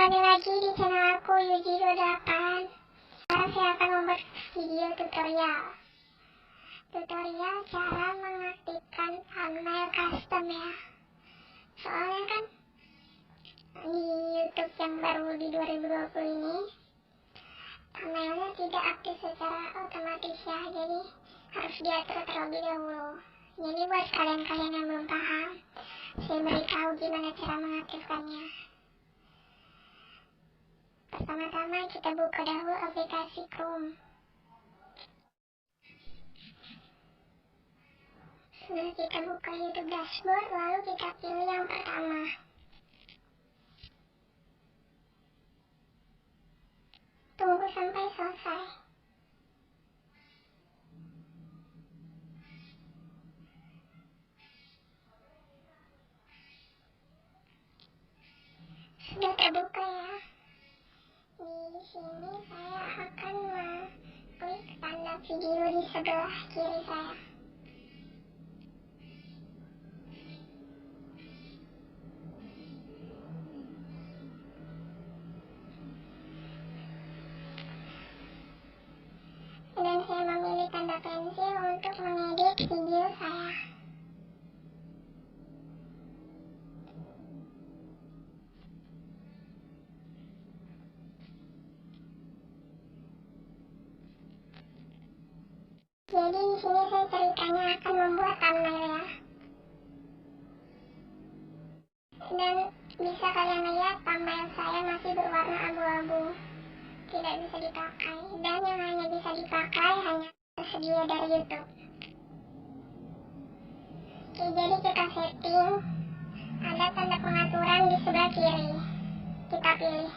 kembali lagi di channel aku Yuji28. Sekarang saya akan membuat video tutorial cara mengaktifkan thumbnail custom ya. Soalnya kan di YouTube yang baru di 2020 ini thumbnailnya tidak aktif secara otomatis ya, jadi harus diatur terlebih dahulu. Jadi buat kalian-kalian yang belum paham, saya beritahu gimana cara mengaktifkannya. Pertama-tama kita buka dahulu aplikasi Chrome. Sudah kita buka YouTube dashboard, lalu kita pilih yang pertama. Tunggu sampai selesai. Sudah terbuka ya. Di sini saya akan mengklik tanda video di sebelah kiri saya. Dan saya memilih tanda pensil untuk mengedit video saya. Jadi di sini saya ceritanya akan membuat thumbnail ya. Dan bisa kalian lihat thumbnail saya masih berwarna abu-abu, tidak bisa dipakai, dan yang hanya bisa dipakai hanya tersedia dari YouTube. Oke, jadi kita setting, ada tanda pengaturan di sebelah kiri, kita pilih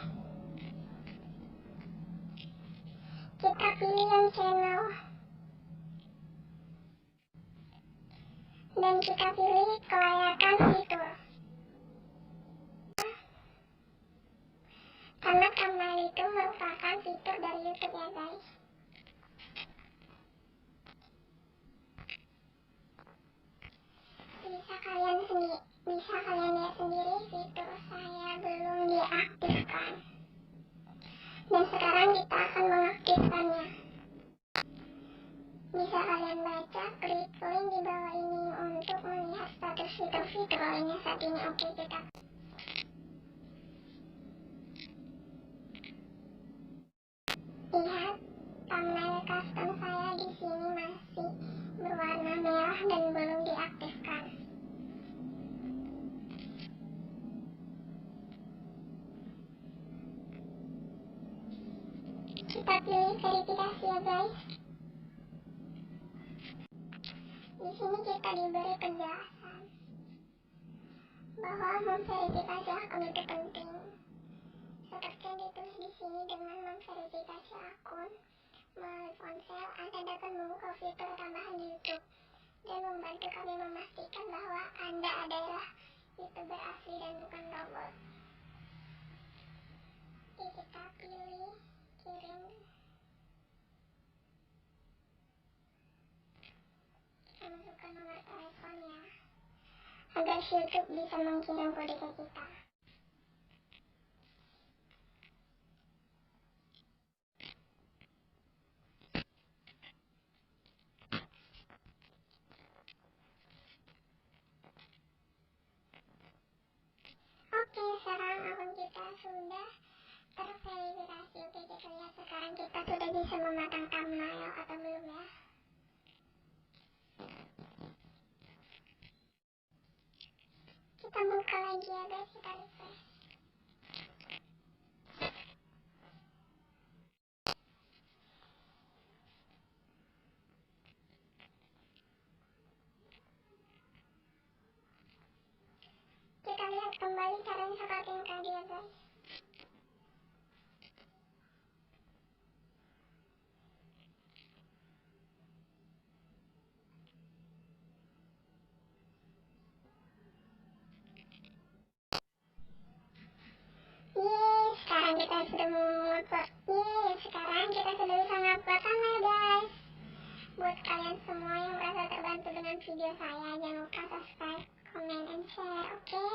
yang channel, dan kita pilih kelayakan fitur. Karena thumbnail itu merupakan fitur dari YouTube ya guys. Bisa kalian lihat sendiri, fitur saya belum diaktifkan. Dan sekarang kita akan mengaktifkannya. Bisa kalian baca, klik link di bawah ini untuk melihat status fitur-fitur lainnya saat ini. Oke, kita lihat thumbnail custom saya di sini masih berwarna merah dan belum diaktifkan. Kita pilih verifikasi ya guys. Di sini kita diberi penjelasan bahwa memverifikasi akun itu penting. Seperti yang ditulis di sini, dengan memverifikasi akun melalui ponsel, Anda dapat membuka fitur tambahan di YouTube dan membantu kami memastikan bahwa Anda adalah YouTuber asli dan bukan robot. Oke, kita pilih kirim. Kita masukkan nomor teleponnya agar YouTube bisa mengirim kode ke kita. Oke, sekarang akun kita sudah terverifikasi. Oke, kita lihat sekarang kita sudah bisa memasang thumbnail atau belum ya. Kita buka lagi ya guys, kita refresh. Kita lihat kembali caranya seperti yang tadi ya guys. Sekarang kita sudah bisa ngupload thumbnail guys. Buat kalian semua yang merasa terbantu dengan video saya, jangan lupa subscribe, comment, and share, oke?